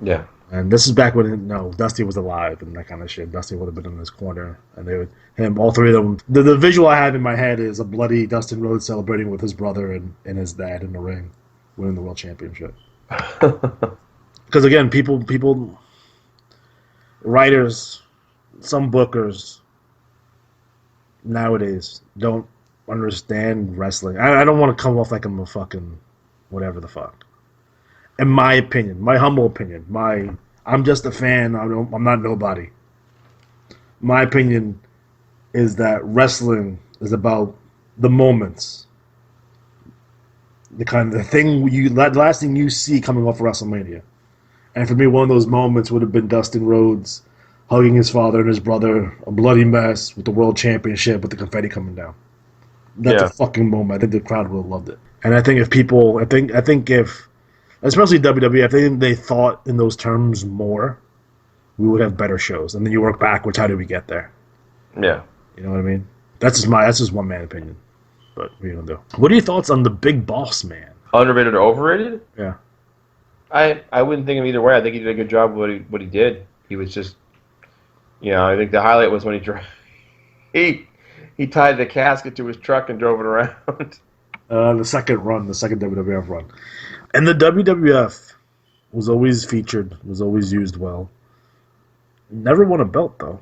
Yeah. And this is back when Dusty was alive and that kind of shit. Dusty would have been in his corner, and they would all three of them. The visual I have in my head is a bloody Dustin Rhodes celebrating with his brother and his dad in the ring, winning the world championship. Because again, people, writers, some bookers nowadays don't understand wrestling. I don't want to come off like I'm a fucking whatever the fuck. In my opinion, my humble opinion, I'm just a fan. I'm not nobody. My opinion is that wrestling is about the moments, the last thing you see coming off of WrestleMania. And for me, one of those moments would have been Dustin Rhodes hugging his father and his brother, a bloody mess with the world championship with the confetti coming down. That's a fucking moment. I think the crowd would have loved it. And I think if especially WWE, if they thought in those terms more, we would have better shows. And then you work backwards. How did we get there? Yeah. You know what I mean? That's just one man opinion. But what are you gonna do? What are your thoughts on the Big Boss Man? Underrated or overrated? Yeah. I wouldn't think of either way. I think he did a good job with what he did. He was just, I think the highlight was when he tied the casket to his truck and drove it around. The second WWF run. And the WWF was always featured, was always used well. Never won a belt, though.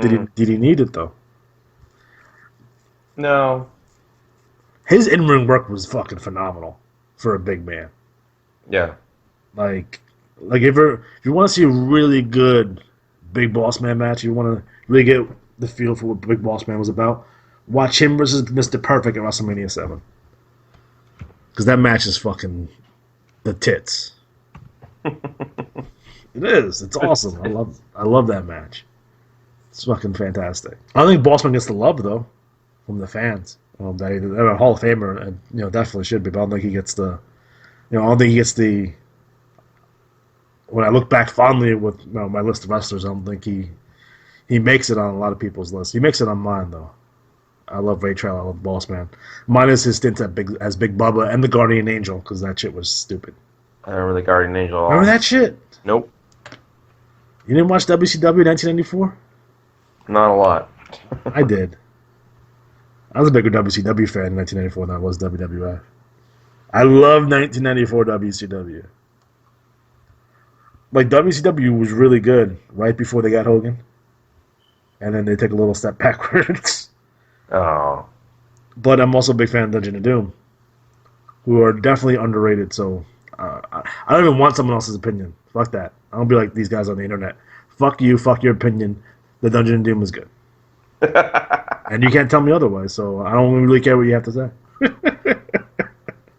Did he need it, though? No. His in-ring work was fucking phenomenal for a big man. Yeah. Like if you want to see a really good Big Boss Man match, you want to really get the feel for what Big Boss Man was about, watch him versus Mr. Perfect at WrestleMania 7. Because that match is fucking the tits. It is. It's awesome. I love that match. It's fucking fantastic. I don't think Bossman gets the love though from the fans. That he's a Hall of Famer, and definitely should be. But I don't think he gets the. I don't think he gets the. When I look back fondly with my list of wrestlers, I don't think he makes it on a lot of people's lists. He makes it on mine though. I love Ray Trail. I love Bossman. Mine is his stint as Big Bubba and the Guardian Angel because that shit was stupid. I remember the Guardian Angel. Remember that shit? Nope. You didn't watch WCW 1994? Not a lot. I did. I was a bigger WCW fan in 1994 than I was WWF. I love 1994 WCW. Like, WCW was really good right before they got Hogan. And then they took a little step backwards. Oh. But I'm also a big fan of Dungeon of Doom, who are definitely underrated. So I don't even want someone else's opinion. Fuck that. I don't be like these guys on the internet. Fuck you. Fuck your opinion. The Dungeon of Doom was good. And you can't tell me otherwise, so I don't really care what you have to say.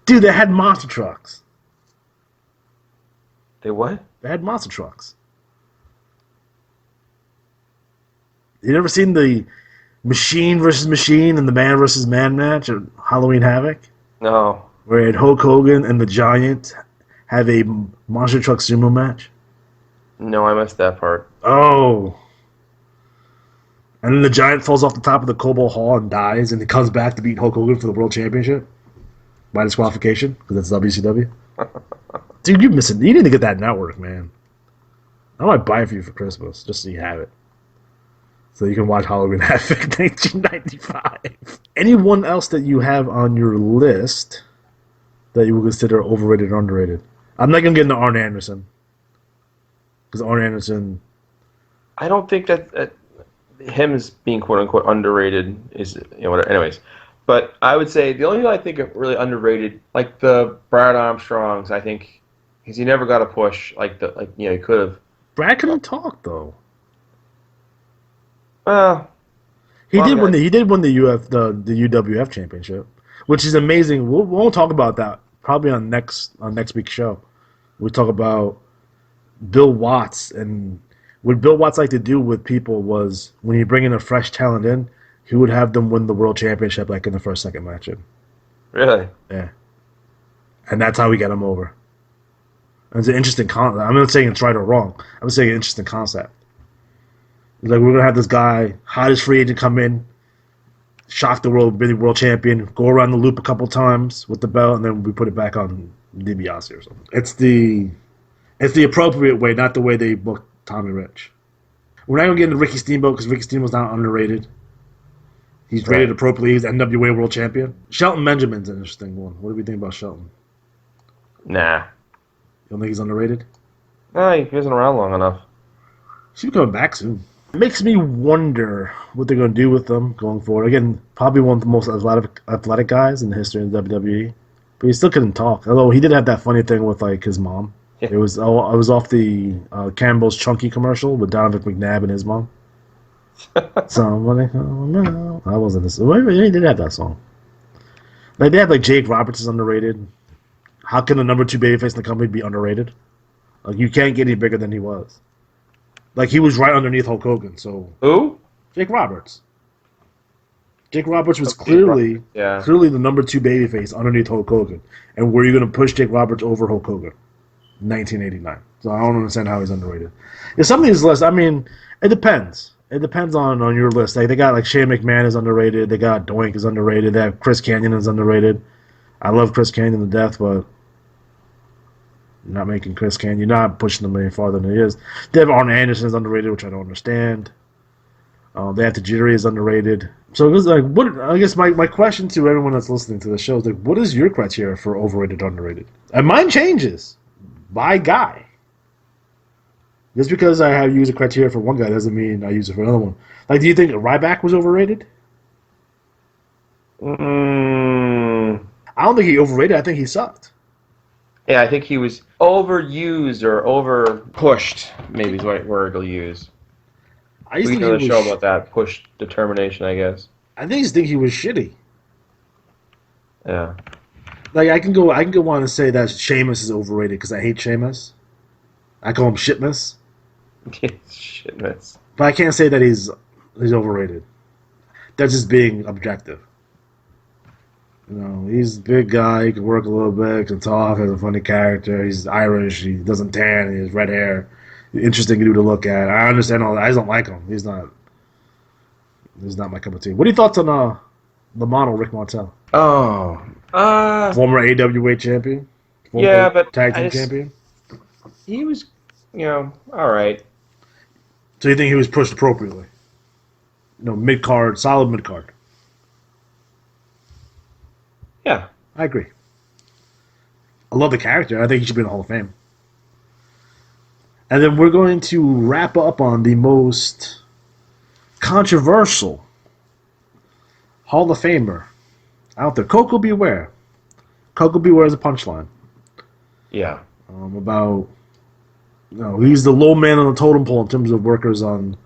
Dude, they had monster trucks. They what? They had monster trucks. You never seen the Machine versus Machine and the Man versus Man match at Halloween Havoc? No. Where Hulk Hogan and the Giant have a monster truck sumo match? No, I missed that part. Oh. And then the Giant falls off the top of the Cobalt Hall and dies, and he comes back to beat Hulk Hogan for the World Championship by disqualification, because that's WCW. Dude, you're missing. You need to get that network, man. I might buy it for you for Christmas, just so you have it. So you can watch Halloween Havoc 1995. Anyone else that you have on your list that you would consider overrated or underrated? I'm not going to get into Arn Anderson. Because Arn Anderson... I don't think that him as being quote-unquote underrated is... whatever. Anyways. But I would say the only thing I think of really underrated, like the Brad Armstrongs, I think, because he never got a push he could have. Brad couldn't talk, though. Well, he did win the UWF championship, which is amazing. We won't talk about that probably on next week's show. We'll talk about Bill Watts, and what Bill Watts liked to do with people was when you bring in a fresh talent in, he would have them win the world championship like in the first, second match in. Really? Yeah. And that's how we get him over. And it's an interesting concept. I'm not saying it's right or wrong. I'm saying an interesting concept. It's like, we're going to have this guy, hottest free agent, come in, shock the world, be the world champion, go around the loop a couple times with the belt, and then we put it back on DiBiase or something. It's the appropriate way, not the way they booked Tommy Rich. We're not going to get into Ricky Steamboat because Ricky Steamboat's not underrated. He's rated appropriately. He's NWA world champion. Shelton Benjamin's an interesting one. What do we think about Shelton? Nah. You don't think he's underrated? Nah, he wasn't around long enough. He's coming back soon. It makes me wonder what they're going to do with them going forward. Again, probably one of the most athletic guys in the history of WWE. But he still couldn't talk. Although he did have that funny thing with like his mom. Yeah. It was off the Campbell's Chunky commercial with Donovan McNabb and his mom. Somebody, oh no, I wasn't this. He did have that song. Like they had like Jake Roberts is underrated. How can the number 2 babyface in the company be underrated? Like you can't get any bigger than he was. Like he was right underneath Hulk Hogan. So who? Jake Roberts. Jake Roberts was clearly the number 2 babyface underneath Hulk Hogan. And were you going to push Jake Roberts over Hulk Hogan? 1989. So I don't understand how he's underrated. If some of these lists, I mean, it depends. It depends on your list. Like they got like Shane McMahon is underrated. They got Doink is underrated. They have Chris Kanyon is underrated. I love Chris Kanyon to death, but you're not making Chris Kanyon. You're not pushing him any farther than he is. They have Arn Anderson is underrated, which I don't understand. They have Tajiri is underrated. So it was like, what? I guess my question to everyone that's listening to the show is like, what is your criteria for overrated, underrated? And mine changes by guy. Just because I have used a criteria for one guy doesn't mean I use it for another one. Like, do you think Ryback was overrated? I don't think he overrated. I think he sucked. Yeah, I think he was overused or over pushed. Maybe is the right word to use. I used we can do a show about that push determination, I guess. I just think he was shitty. Yeah. Like I can go on and say that Sheamus is overrated because I hate Sheamus. I call him Shitmas. Shitness. But I can't say that he's overrated. That's just being objective. He's a big guy. He can work a little bit, can talk, has a funny character. He's Irish. He doesn't tan. He has red hair. Interesting dude to look at. I understand all that. I just don't like him. He's not my cup of tea. What are your thoughts on the model Rick Martel? Oh. Former AWA champion? Yeah, but tag team champion? He was, all right. So you think he was pushed appropriately? Mid-card, solid mid-card. Yeah. I agree. I love the character. I think he should be in the Hall of Fame. And then we're going to wrap up on the most controversial Hall of Famer out there. Coco Beware. Coco Beware is a punchline. Yeah. He's the low man on the totem pole in terms of workers on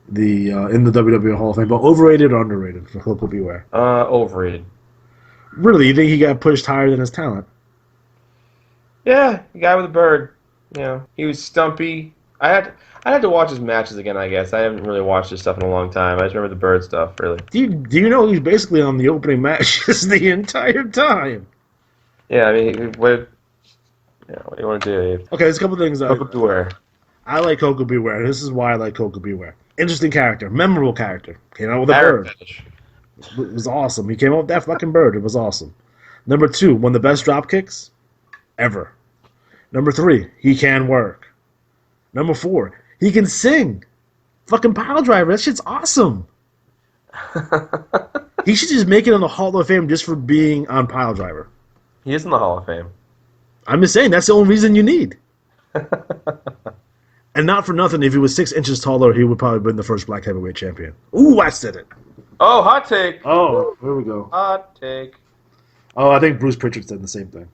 the in the WWE Hall of Fame. But overrated or underrated for Coco Beware? Overrated. Really? You think he got pushed higher than his talent? Yeah, the guy with the bird. He was stumpy. I had to watch his matches again, I guess. I haven't really watched his stuff in a long time. I just remember the bird stuff, really. Do you know he's basically on the opening matches the entire time? Yeah, I mean, what do you want to do? Okay, there's a couple things. Coco Beware. I like Coco Beware. This is why I like Coco Beware. Interesting character. Memorable character. Came out with a bird. It was awesome. He came out with that fucking bird. It was awesome. Number 2, one of the best drop kicks ever. Number 3, he can work. Number 4, he can sing. Fucking pile driver. That shit's awesome. He should just make it on the Hall of Fame just for being on pile driver. He is in the Hall of Fame. I'm just saying, that's the only reason you need. And not for nothing, if he was 6 inches taller, he would probably have been the first black heavyweight champion. Ooh, I said it. Oh, hot take. Oh, here we go. Hot take. Oh, I think Bruce Pritchard said the same thing.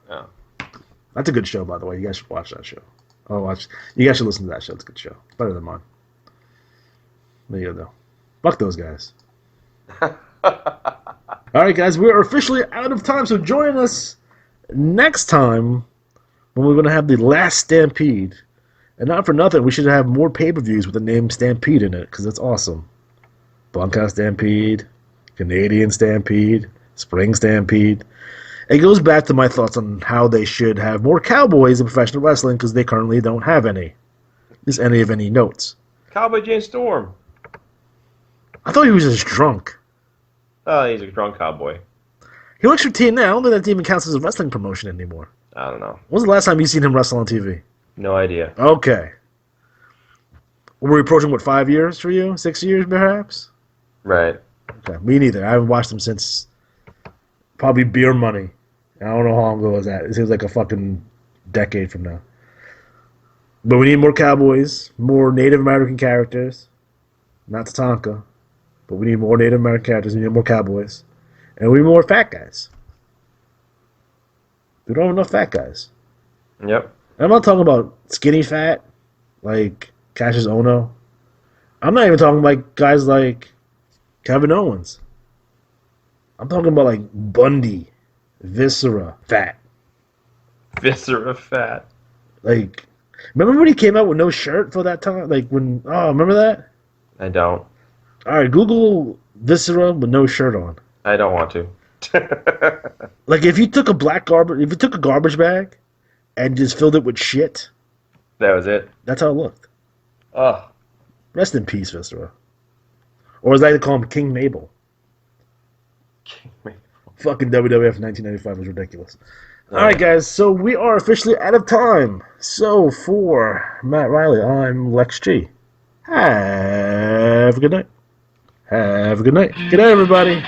Yeah. That's a good show, by the way. You guys should watch that show. You guys should listen to that show. It's a good show. It's better than mine. There you go, though. Fuck those guys. All right, guys, we're officially out of time, so join us next time when we're going to have the last Stampede. And not for nothing, we should have more pay-per-views with the name Stampede in it, because that's awesome. Bunkhouse Stampede, Canadian Stampede, Spring Stampede. It goes back to my thoughts on how they should have more cowboys in professional wrestling, because they currently don't have any. Just any notes. Cowboy Jane Storm. I thought he was just drunk. Oh, he's a drunk cowboy. He works for TNA. I don't think that even counts as a wrestling promotion anymore. I don't know. When was the last time you seen him wrestle on TV? No idea. Okay. Were we approaching, 5 years for you? 6 years, perhaps? Right. Okay, me neither. I haven't watched him since probably Beer Money. I don't know how long ago was that. It seems like a fucking decade from now. But we need more cowboys, more Native American characters. Not Tatanka. But we need more Native American characters. We need more cowboys. And we need more fat guys. We don't have enough fat guys. Yep. And I'm not talking about skinny fat, like Cassius Ohno. I'm not even talking like guys like Kevin Owens. I'm talking about like Bundy, Viscera fat. Viscera fat. Like, remember when he came out with no shirt for that time? Like remember that? I don't. All right, Google Viscera with no shirt on. I don't want to. Like if you took a garbage bag and just filled it with shit. That was it. That's how it looked. Ugh. Rest in peace, Viscera. Or as I like to call him, King Mabel. King Mabel. Fucking WWF 1995 was ridiculous. All right, guys, so we are officially out of time. So for Matt Riley, I'm Lex G. Have a good night. Have a good night. Good night, everybody.